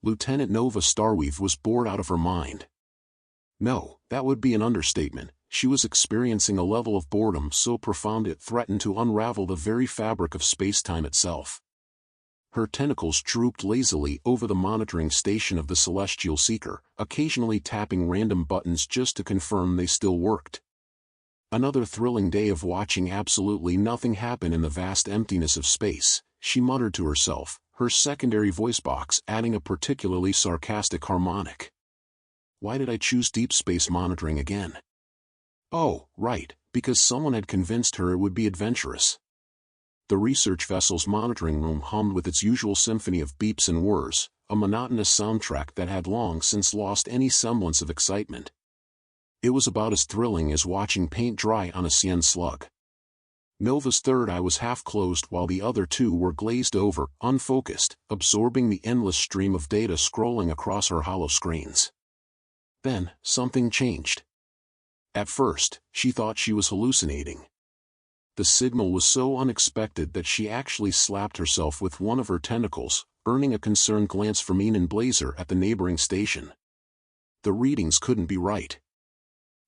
Lieutenant Nova Starweave was bored out of her mind. No, that would be an understatement. She was experiencing a level of boredom so profound it threatened to unravel the very fabric of space-time itself. Her tentacles drooped lazily over the monitoring station of the Celestial Seeker, occasionally tapping random buttons just to confirm they still worked. Another thrilling day of watching absolutely nothing happen in the vast emptiness of space, she muttered to herself, her secondary voice box adding a particularly sarcastic harmonic. Why did I choose deep space monitoring again? Oh, right, because someone had convinced her it would be adventurous. The research vessel's monitoring room hummed with its usual symphony of beeps and whirs, a monotonous soundtrack that had long since lost any semblance of excitement. It was about as thrilling as watching paint dry on a cyan slug. Nova's third eye was half closed while the other two were glazed over, unfocused, absorbing the endless stream of data scrolling across her hollow screens. Then, something changed. At first, she thought she was hallucinating. The signal was so unexpected that she actually slapped herself with one of her tentacles, earning a concerned glance from Enan Blazer at the neighboring station. The readings couldn't be right.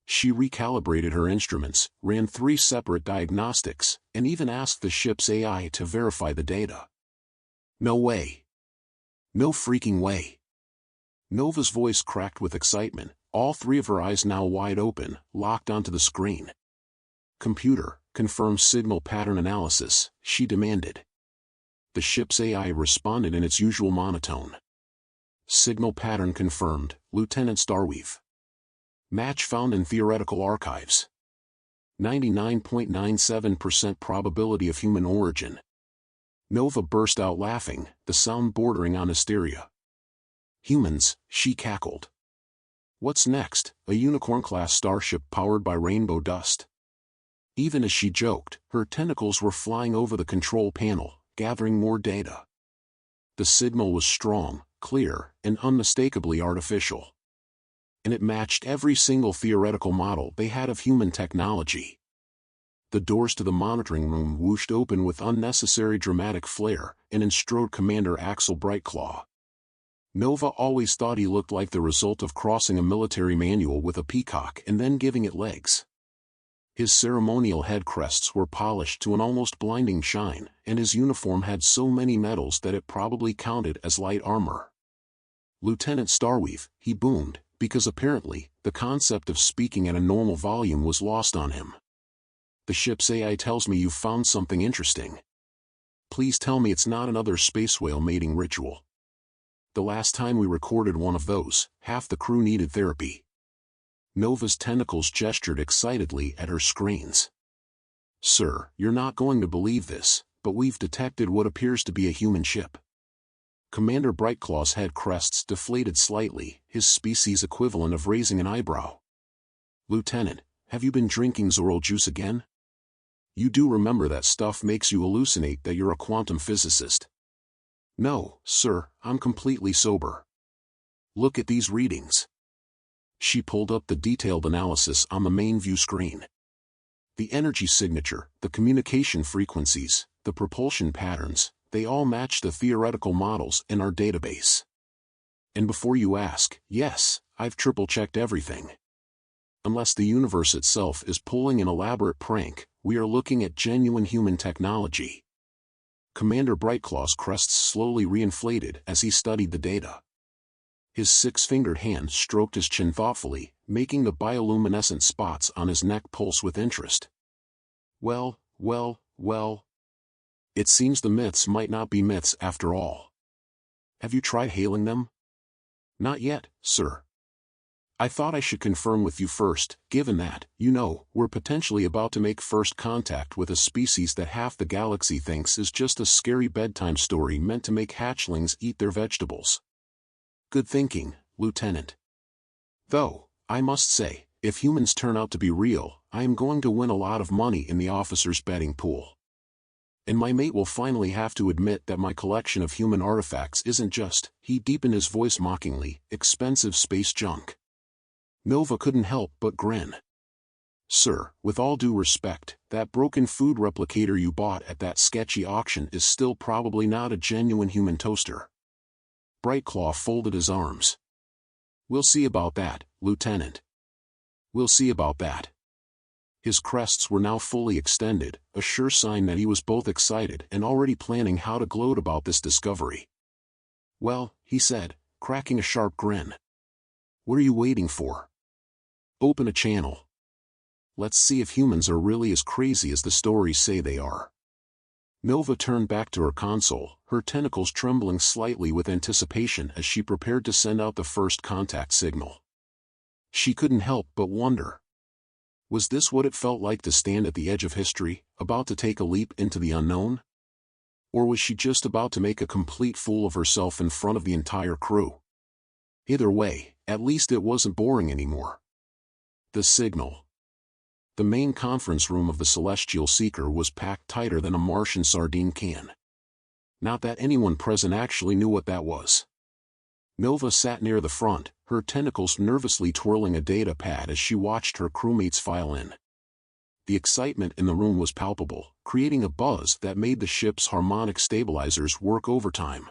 She recalibrated her instruments, ran 3 separate diagnostics, and even asked the ship's AI to verify the data. No way. No freaking way. Nova's voice cracked with excitement, all 3 of her eyes now wide open, locked onto the screen. Computer, confirm signal pattern analysis, she demanded. The ship's AI responded in its usual monotone. Signal pattern confirmed, Lieutenant Starweave. Match found in theoretical archives. 99.97% probability of human origin. Nova burst out laughing, the sound bordering on hysteria. Humans, she cackled. What's next? A unicorn-class starship powered by rainbow dust. Even as she joked, her tentacles were flying over the control panel, gathering more data. The signal was strong, clear, and unmistakably artificial. And it matched every single theoretical model they had of human technology. The doors to the monitoring room whooshed open with unnecessary dramatic flair, and in strode Commander Axel Brightclaw. Nova always thought he looked like the result of crossing a military manual with a peacock and then giving it legs. His ceremonial head crests were polished to an almost blinding shine, and his uniform had so many medals that it probably counted as light armor. Lieutenant Starweave, he boomed, because apparently, the concept of speaking at a normal volume was lost on him. The ship's AI tells me you've found something interesting. Please tell me it's not another space whale mating ritual. The last time we recorded one of those, half the crew needed therapy. Nova's tentacles gestured excitedly at her screens. Sir, you're not going to believe this, but we've detected what appears to be a human ship. Commander Brightclaw's head crests deflated slightly, his species equivalent of raising an eyebrow. Lieutenant, have you been drinking Zoral juice again? You do remember that stuff makes you hallucinate that you're a quantum physicist. No, sir, I'm completely sober. Look at these readings. She pulled up the detailed analysis on the main view screen. The energy signature, the communication frequencies, the propulsion patterns, they all match the theoretical models in our database. And before you ask, yes, I've triple-checked everything. Unless the universe itself is pulling an elaborate prank, we are looking at genuine human technology. Commander Brightclaw's crests slowly reinflated as he studied the data. His 6-fingered hand stroked his chin thoughtfully, making the bioluminescent spots on his neck pulse with interest. Well. It seems the myths might not be myths after all. Have you tried hailing them? Not yet, sir. I thought I should confirm with you first, given that, we're potentially about to make first contact with a species that half the galaxy thinks is just a scary bedtime story meant to make hatchlings eat their vegetables. Good thinking, Lieutenant. Though, I must say, if humans turn out to be real, I am going to win a lot of money in the officers' betting pool. And my mate will finally have to admit that my collection of human artifacts isn't just, he deepened his voice mockingly, expensive space junk. Nova couldn't help but grin. Sir, with all due respect, that broken food replicator you bought at that sketchy auction is still probably not a genuine human toaster. Brightclaw folded his arms. "We'll see about that, Lieutenant. We'll see about that." His crests were now fully extended, a sure sign that he was both excited and already planning how to gloat about this discovery. "Well," he said, cracking a sharp grin. "What are you waiting for? Open a channel. Let's see if humans are really as crazy as the stories say they are." Nova turned back to her console, her tentacles trembling slightly with anticipation as she prepared to send out the first contact signal. She couldn't help but wonder. Was this what it felt like to stand at the edge of history, about to take a leap into the unknown? Or was she just about to make a complete fool of herself in front of the entire crew? Either way, at least it wasn't boring anymore. The signal. The main conference room of the Celestial Seeker was packed tighter than a Martian sardine can. Not that anyone present actually knew what that was. Nova sat near the front, her tentacles nervously twirling a data pad as she watched her crewmates file in. The excitement in the room was palpable, creating a buzz that made the ship's harmonic stabilizers work overtime.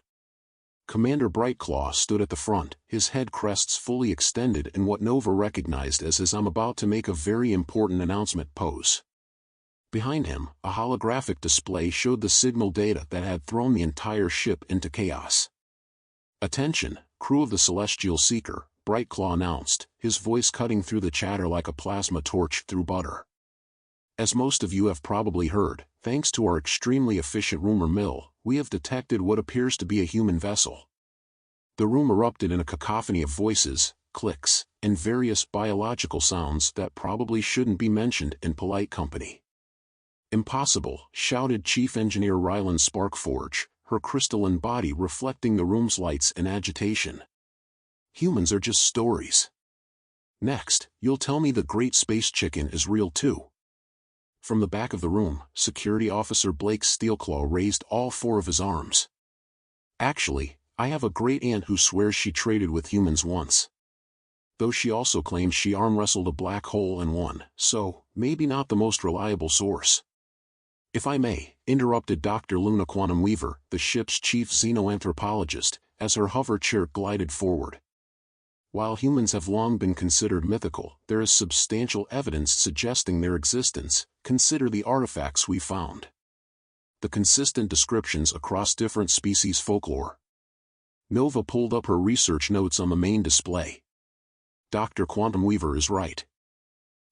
Commander Brightclaw stood at the front, his head crests fully extended in what Nova recognized as his "I'm about to make a very important announcement" pose. Behind him, a holographic display showed the signal data that had thrown the entire ship into chaos. "Attention, crew of the Celestial Seeker," Brightclaw announced, his voice cutting through the chatter like a plasma torch through butter. "As most of you have probably heard, thanks to our extremely efficient rumor mill, we have detected what appears to be a human vessel." The room erupted in a cacophony of voices, clicks, and various biological sounds that probably shouldn't be mentioned in polite company. "Impossible," shouted Chief Engineer Ryland Sparkforge, her crystalline body reflecting the room's lights and agitation. "Humans are just stories. Next, you'll tell me the Great Space Chicken is real too." From the back of the room, Security Officer Blake Steelclaw raised all four of his arms. "Actually, I have a great-aunt who swears she traded with humans once. Though she also claims she arm-wrestled a black hole and won, so, maybe not the most reliable source." "If I may," interrupted Dr. Luna Quantum Weaver, the ship's chief xenoanthropologist, as her hover chair glided forward. "While humans have long been considered mythical, there is substantial evidence suggesting their existence. Consider the artifacts we found. The consistent descriptions across different species folklore." Nova pulled up her research notes on the main display. "Dr. Quantum Weaver is right.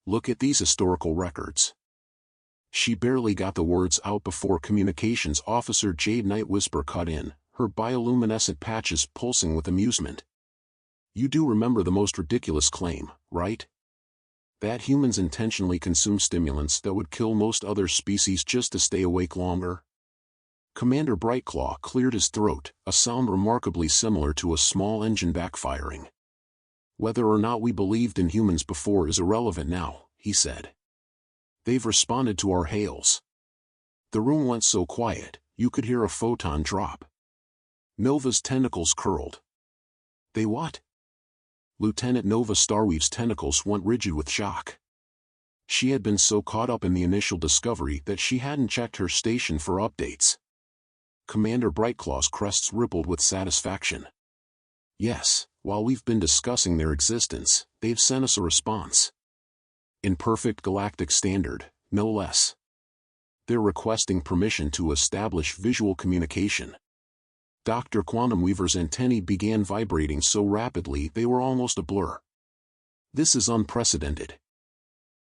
Look at these historical records." She barely got the words out before Communications Officer Jade Knight Whisper cut in, her bioluminescent patches pulsing with amusement. "You do remember the most ridiculous claim, right? That humans intentionally consume stimulants that would kill most other species just to stay awake longer?" Commander Brightclaw cleared his throat, a sound remarkably similar to a small engine backfiring. "Whether or not we believed in humans before is irrelevant now," he said. "They've responded to our hails." The room went so quiet, you could hear a photon drop. Nova's tentacles curled. "They what?" Lieutenant Nova Starweave's tentacles went rigid with shock. She had been so caught up in the initial discovery that she hadn't checked her station for updates. Commander Brightclaw's crests rippled with satisfaction. "Yes, while we've been discussing their existence, they've sent us a response. In perfect galactic standard, no less. They're requesting permission to establish visual communication." Dr. Quantum Weaver's antennae began vibrating so rapidly they were almost a blur. "This is unprecedented.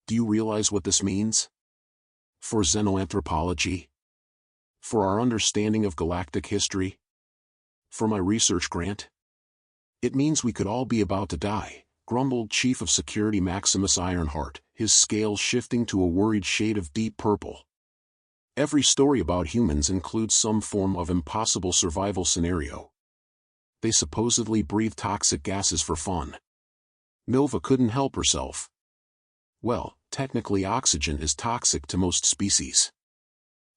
Do you realize what this means? For xenoanthropology? For our understanding of galactic history? For my research grant? It means we could all be about to die," grumbled Chief of Security Maximus Ironheart, his scales shifting to a worried shade of deep purple. "Every story about humans includes some form of impossible survival scenario. They supposedly breathe toxic gases for fun." Nova couldn't help herself. "Well, technically oxygen is toxic to most species.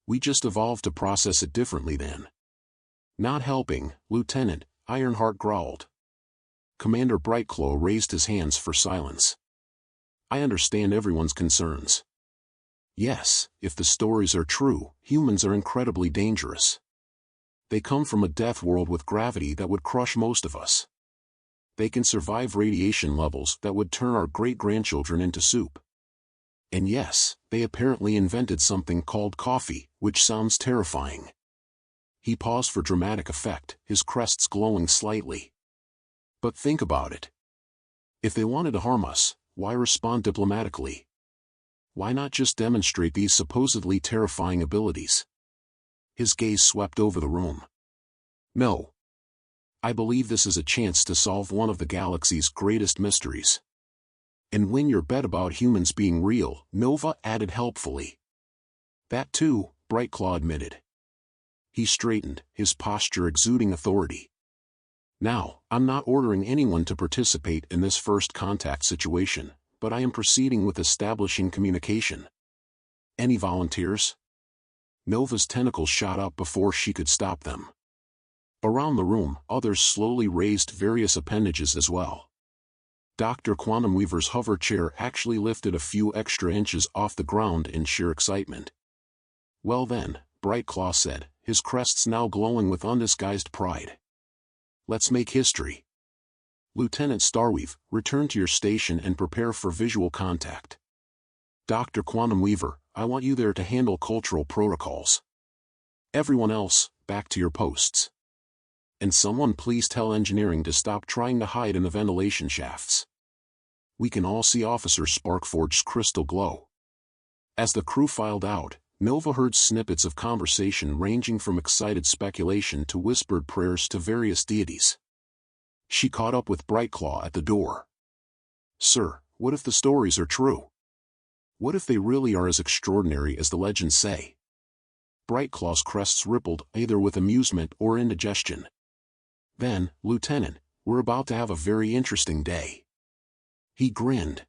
We just evolved to process it differently then." "Not helping," Lieutenant Ironheart growled. Commander Brightclaw raised his hands for silence. "I understand everyone's concerns. Yes, if the stories are true, humans are incredibly dangerous. They come from a death world with gravity that would crush most of us. They can survive radiation levels that would turn our great-grandchildren into soup. And yes, they apparently invented something called coffee, which sounds terrifying. He paused for dramatic effect, his crests glowing slightly. But think about it. If they wanted to harm us, why respond diplomatically? Why not just demonstrate these supposedly terrifying abilities? His gaze swept over the room. No. I believe this is a chance to solve one of the galaxy's greatest mysteries. And win your bet about humans being real, Nova added helpfully. That too, Brightclaw admitted. He straightened, his posture exuding authority. Now, I'm not ordering anyone to participate in this first contact situation, but I am proceeding with establishing communication. Any volunteers? Nova's tentacles shot up before she could stop them. Around the room, others slowly raised various appendages as well. Dr. Quantum Weaver's hover chair actually lifted a few extra inches off the ground in sheer excitement. Well then, Brightclaw said, his crests now glowing with undisguised pride. Let's make history. Lieutenant Starweave, return to your station and prepare for visual contact. Dr. Quantum Weaver, I want you there to handle cultural protocols. Everyone else, back to your posts. And someone please tell engineering to stop trying to hide in the ventilation shafts. We can all see Officer Sparkforge's crystal glow. As the crew filed out, Nova heard snippets of conversation ranging from excited speculation to whispered prayers to various deities. She caught up with Brightclaw at the door. Sir, what if the stories are true? What if they really are as extraordinary as the legends say? Brightclaw's crests rippled either with amusement or indigestion. Then, Lieutenant, we're about to have a very interesting day. He grinned.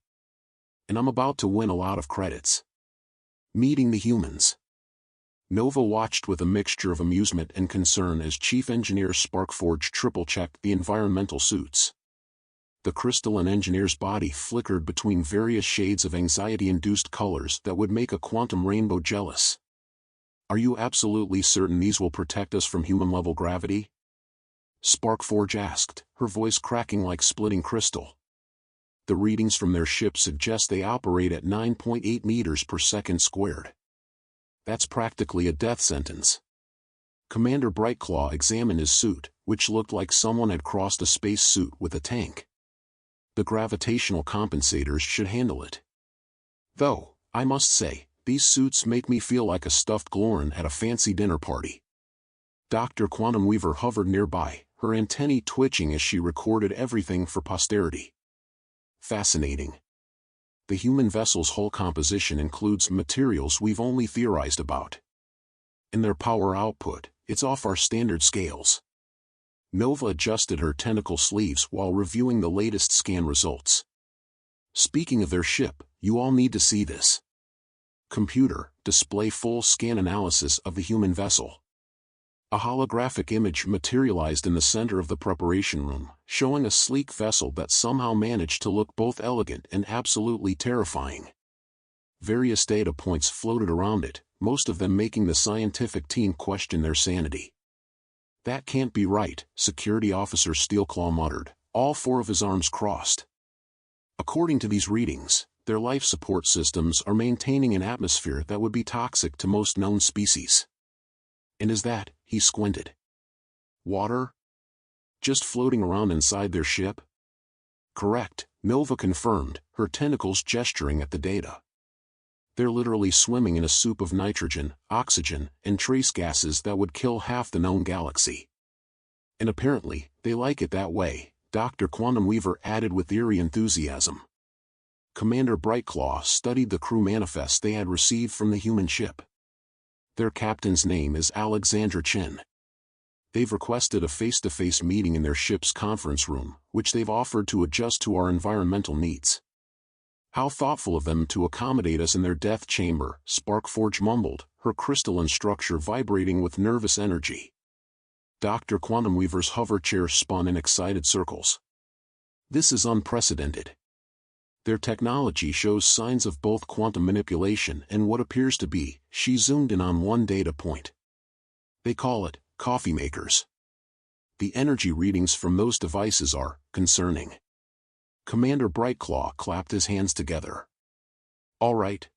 And I'm about to win a lot of credits. Meeting the humans. Nova watched with a mixture of amusement and concern as Chief Engineer Sparkforge triple-checked the environmental suits. The crystalline engineer's body flickered between various shades of anxiety-induced colors that would make a quantum rainbow jealous. Are you absolutely certain these will protect us from human-level gravity? Sparkforge asked, her voice cracking like splitting crystal. The readings from their ship suggest they operate at 9.8 meters per second squared. That's practically a death sentence. Commander Brightclaw examined his suit, which looked like someone had crossed a space suit with a tank. The gravitational compensators should handle it. Though, I must say, these suits make me feel like a stuffed Glorin at a fancy dinner party. Dr. Quantum Weaver hovered nearby, her antennae twitching as she recorded everything for posterity. Fascinating. The human vessel's hull composition includes materials we've only theorized about. In their power output, it's off our standard scales. Nova adjusted her tentacle sleeves while reviewing the latest scan results. Speaking of their ship, you all need to see this. Computer, display full scan analysis of the human vessel. A holographic image materialized in the center of the preparation room, showing a sleek vessel that somehow managed to look both elegant and absolutely terrifying. Various data points floated around it, most of them making the scientific team question their sanity. That can't be right, Security Officer Steelclaw muttered, all four of his arms crossed. According to these readings, their life support systems are maintaining an atmosphere that would be toxic to most known species. And is that, he squinted. Water? Just floating around inside their ship? Correct, Nova confirmed, her tentacles gesturing at the data. They're literally swimming in a soup of nitrogen, oxygen, and trace gases that would kill half the known galaxy. And apparently, they like it that way, Dr. Quantum Weaver added with eerie enthusiasm. Commander Brightclaw studied the crew manifest they had received from the human ship. Their captain's name is Alexandra Chin. They've requested a face-to-face meeting in their ship's conference room, which they've offered to adjust to our environmental needs. How thoughtful of them to accommodate us in their death chamber, Sparkforge mumbled, her crystalline structure vibrating with nervous energy. Dr. Quantum Weaver's hover chair spun in excited circles. This is unprecedented. Their technology shows signs of both quantum manipulation and what appears to be, she zoomed in on one data point. They call it, coffee makers. The energy readings from those devices are concerning. Commander Brightclaw clapped his hands together. All right.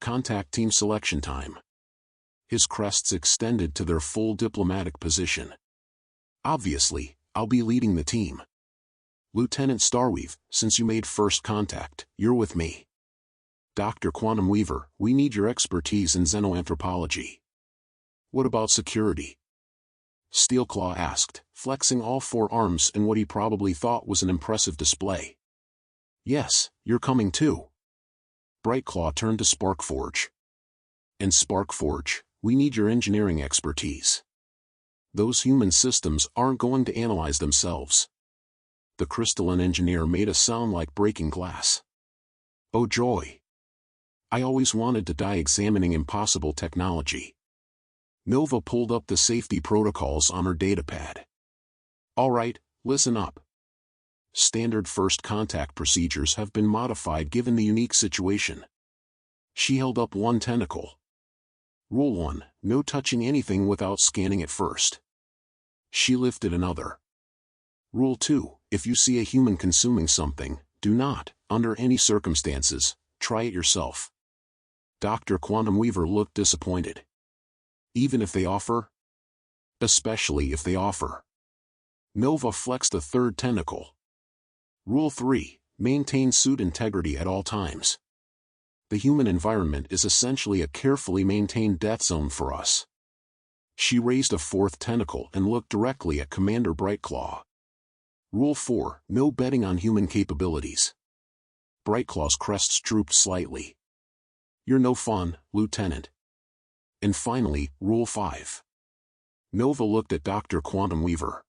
Contact team selection time. His crests extended to their full diplomatic position. Obviously, I'll be leading the team. Lieutenant Starweave, since you made first contact, you're with me. Dr. Quantum Weaver, we need your expertise in xenoanthropology. What about security? Steelclaw asked, flexing all four arms in what he probably thought was an impressive display. Yes, you're coming too. Brightclaw turned to Sparkforge. And Sparkforge, we need your engineering expertise. Those human systems aren't going to analyze themselves. The crystalline engineer made a sound like breaking glass. Oh joy! I always wanted to die examining impossible technology. Nova pulled up the safety protocols on her datapad. All right, listen up. Standard first contact procedures have been modified given the unique situation. She held up one tentacle. Rule 1, no touching anything without scanning it first. She lifted another. Rule 2, if you see a human consuming something, do not, under any circumstances, try it yourself. Dr. Quantum Weaver looked disappointed. Even if they offer? Especially if they offer. Nova flexed a third tentacle. Rule 3, maintain suit integrity at all times. The human environment is essentially a carefully maintained death zone for us. She raised a fourth tentacle and looked directly at Commander Brightclaw. Rule 4, no betting on human capabilities. Brightclaw's crests drooped slightly. You're no fun, Lieutenant. And finally, Rule 5. Nova looked at Dr. Quantum Weaver.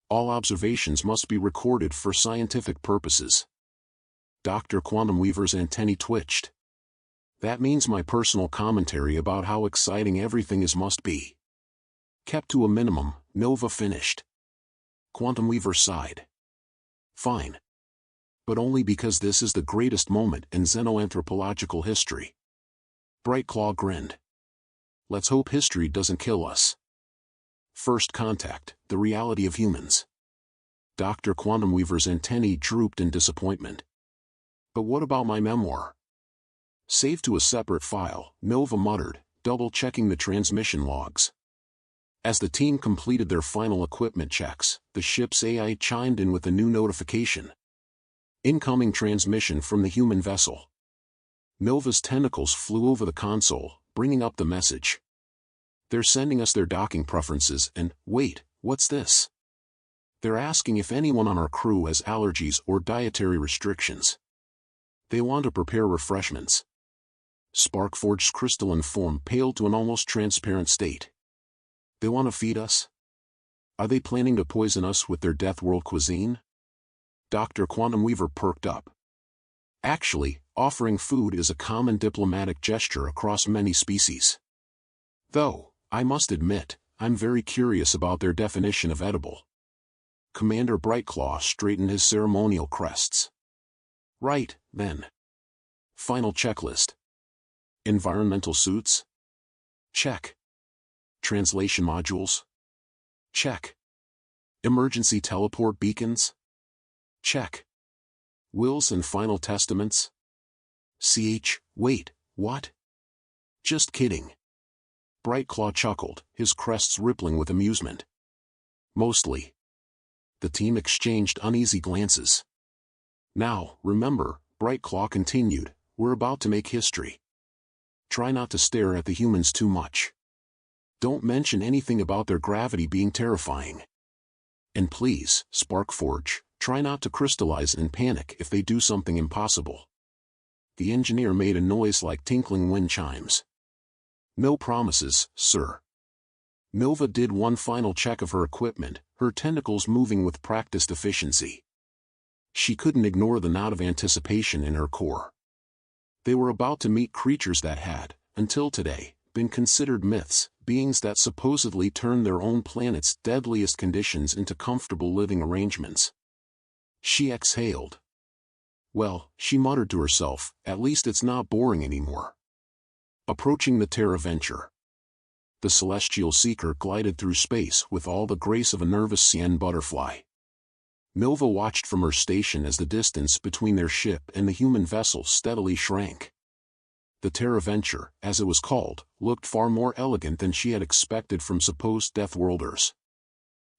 All observations must be recorded for scientific purposes. Dr. Quantum Weaver's antennae twitched. That means my personal commentary about how exciting everything is must be kept to a minimum, Nova finished. Quantum Weaver sighed. Fine. But only because this is the greatest moment in xenoanthropological history. Brightclaw grinned. Let's hope history doesn't kill us. First contact, the reality of humans. Dr. Quantum Weaver's antennae drooped in disappointment. But what about my memoir? Saved to a separate file, Nova muttered, double-checking the transmission logs. As the team completed their final equipment checks, the ship's AI chimed in with a new notification. Incoming transmission from the human vessel. Nova's tentacles flew over the console, bringing up the message. They're sending us their docking preferences and, wait, what's this? They're asking if anyone on our crew has allergies or dietary restrictions. They want to prepare refreshments. Sparkforge's crystalline form paled to an almost transparent state. They want to feed us? Are they planning to poison us with their Death World cuisine? Dr. Quantum Weaver perked up. Actually, offering food is a common diplomatic gesture across many species. Though, I must admit, I'm very curious about their definition of edible. Commander Brightclaw straightened his ceremonial crests. Right, then. Final checklist. Environmental suits? Check. Translation modules? Check. Emergency teleport beacons? Check. Wills and final testaments? Wait, what? Just kidding. Brightclaw chuckled, his crests rippling with amusement. Mostly. The team exchanged uneasy glances. Now, remember, Brightclaw continued, we're about to make history. Try not to stare at the humans too much. Don't mention anything about their gravity being terrifying. And please, Sparkforge, try not to crystallize and panic if they do something impossible. The engineer made a noise like tinkling wind chimes. No promises, sir. Nova did one final check of her equipment, her tentacles moving with practiced efficiency. She couldn't ignore the knot of anticipation in her core. They were about to meet creatures that had, until today, been considered myths, beings that supposedly turned their own planet's deadliest conditions into comfortable living arrangements. She exhaled. Well, she muttered to herself, at least it's not boring anymore. Approaching the Terra Venture. The celestial seeker glided through space with all the grace of a nervous Sienne butterfly. Nova watched from her station as the distance between their ship and the human vessel steadily shrank. The Terra Venture, as it was called, looked far more elegant than she had expected from supposed Deathworlders.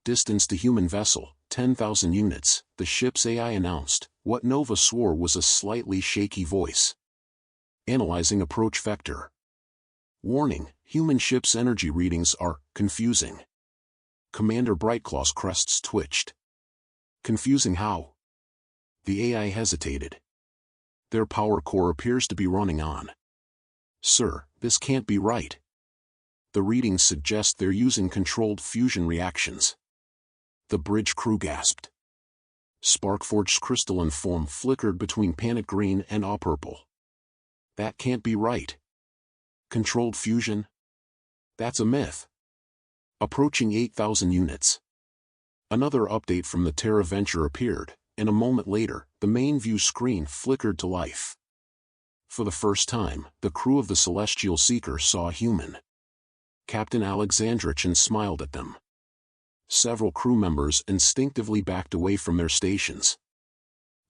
Distance to human vessel, 10,000 units, the ship's AI announced, what Nova swore was a slightly shaky voice. Analyzing approach vector. Warning, human ship's energy readings are confusing. Commander Brightclaw's crests twitched. Confusing how? The AI hesitated. Their power core appears to be running on. Sir, this can't be right. The readings suggest they're using controlled fusion reactions. The bridge crew gasped. Sparkforge's crystalline form flickered between panic green and awe purple. That can't be right. Controlled fusion? That's a myth. Approaching 8,000 units. Another update from the Terra Venture appeared, and a moment later, the main view screen flickered to life. For the first time, the crew of the Celestial Seeker saw a human. Captain Alexandrichin smiled at them. Several crew members instinctively backed away from their stations.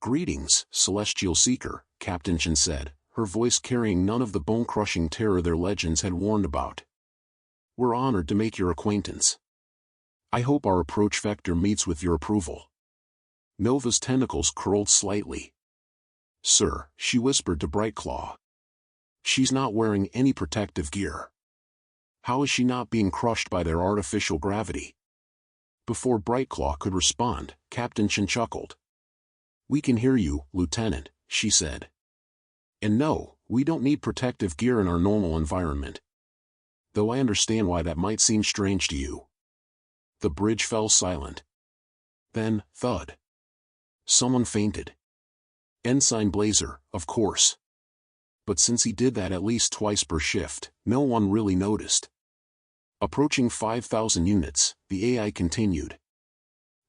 "Greetings, Celestial Seeker," Captain Chen said, her voice carrying none of the bone-crushing terror their legends had warned about. "We're honored to make your acquaintance. I hope our approach vector meets with your approval." Nova's tentacles curled slightly. "Sir," she whispered to Brightclaw. "She's not wearing any protective gear. How is she not being crushed by their artificial gravity?" Before Brightclaw could respond, Captain Chen chuckled. "We can hear you, Lieutenant," she said. "And no, we don't need protective gear in our normal environment. Though I understand why that might seem strange to you." The bridge fell silent. Then, thud. Someone fainted. Ensign Blazer, of course. But since he did that at least twice per shift, no one really noticed. Approaching 5,000 units, the AI continued.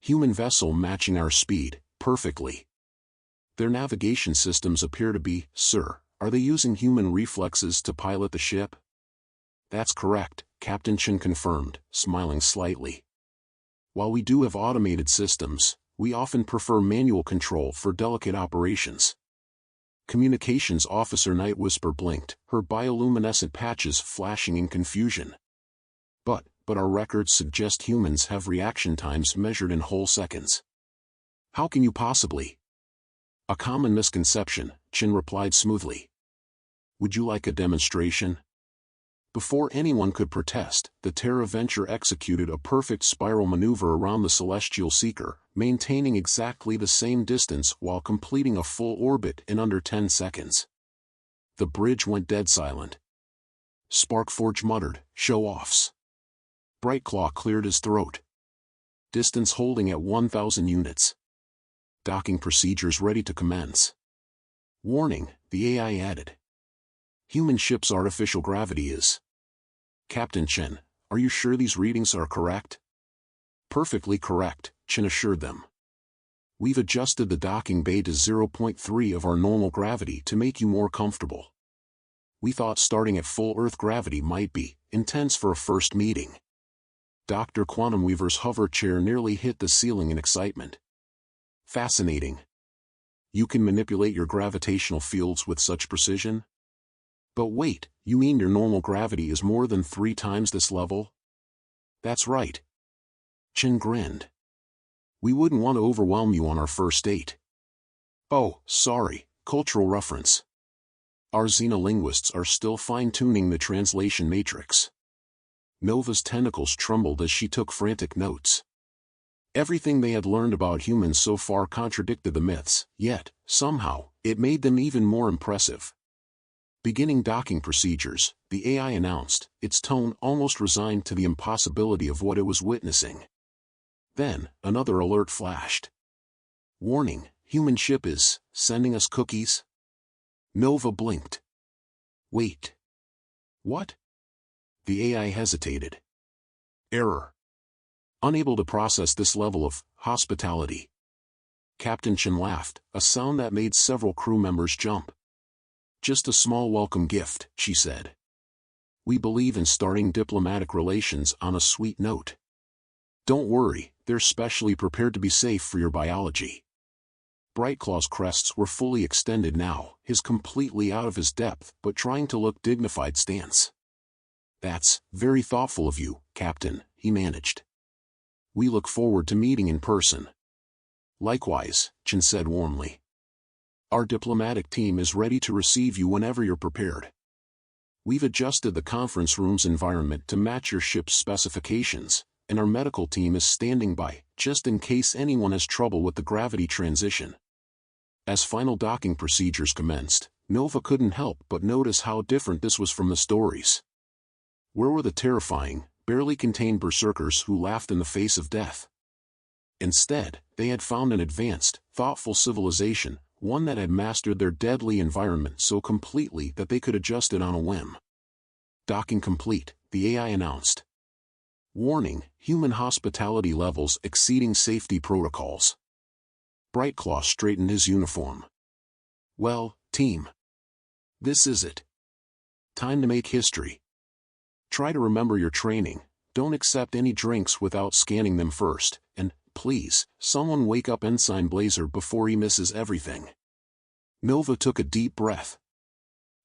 "Human vessel matching our speed, perfectly. Their navigation systems appear to be, sir, are they using human reflexes to pilot the ship?" "That's correct," Captain Chen confirmed, smiling slightly. "While we do have automated systems, we often prefer manual control for delicate operations." Communications Officer Night Whisper blinked, her bioluminescent patches flashing in confusion. But our records suggest humans have reaction times measured in whole seconds." "How can you possibly?" "A common misconception," Chen replied smoothly. "Would you like a demonstration?" Before anyone could protest, the Terra Venture executed a perfect spiral maneuver around the Celestial Seeker, maintaining exactly the same distance while completing a full orbit in under 10 seconds. The bridge went dead silent. Sparkforge muttered, "Show-offs." Brightclaw cleared his throat. "Distance holding at 1,000 units. Docking procedures ready to commence." "Warning," the AI added. "Human ship's artificial gravity is." "Captain Chen, are you sure these readings are correct?" "Perfectly correct," Chen assured them. "We've adjusted the docking bay to 0.3 of our normal gravity to make you more comfortable. We thought starting at full Earth gravity might be intense for a first meeting." Dr. Quantum Weaver's hover chair nearly hit the ceiling in excitement. "Fascinating. You can manipulate your gravitational fields with such precision? But wait, you mean your normal gravity is more than 3 times this level?" "That's right." Chen grinned. "We wouldn't want to overwhelm you on our first date." "Oh, sorry, cultural reference. Our xenolinguists are still fine-tuning the translation matrix." Nova's tentacles trembled as she took frantic notes. Everything they had learned about humans so far contradicted the myths, yet, somehow, it made them even more impressive. Beginning docking procedures, the AI announced, its tone almost resigned to the impossibility of what it was witnessing. Then, another alert flashed. "Warning, human ship is sending us cookies." Nova blinked. "Wait. What?" The AI hesitated. "Error. Unable to process this level of hospitality." Captain Chen laughed, a sound that made several crew members jump. "Just a small welcome gift," she said. We believe in starting diplomatic relations on a sweet note. Don't worry, they're specially prepared to be safe for your biology. Brightclaw's crests were fully extended now, his completely out of his depth but trying to look dignified stance. That's very thoughtful of you, Captain, he managed. We look forward to meeting in person. Likewise, Chen said warmly. Our diplomatic team is ready to receive you whenever you're prepared. We've adjusted the conference room's environment to match your ship's specifications, and our medical team is standing by, just in case anyone has trouble with the gravity transition. As final docking procedures commenced, Nova couldn't help but notice how different this was from the stories. Where were the terrifying, barely contained berserkers who laughed in the face of death? Instead, they had found an advanced, thoughtful civilization, one that had mastered their deadly environment so completely that they could adjust it on a whim. Docking complete, the AI announced. Warning, human hospitality levels exceeding safety protocols. Brightclaw straightened his uniform. Well, team. This is it. Time to make history. Try to remember your training, don't accept any drinks without scanning them first, and, please, someone wake up Ensign Blazer before he misses everything. Nova took a deep breath.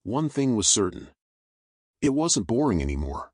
One thing was certain. It wasn't boring anymore.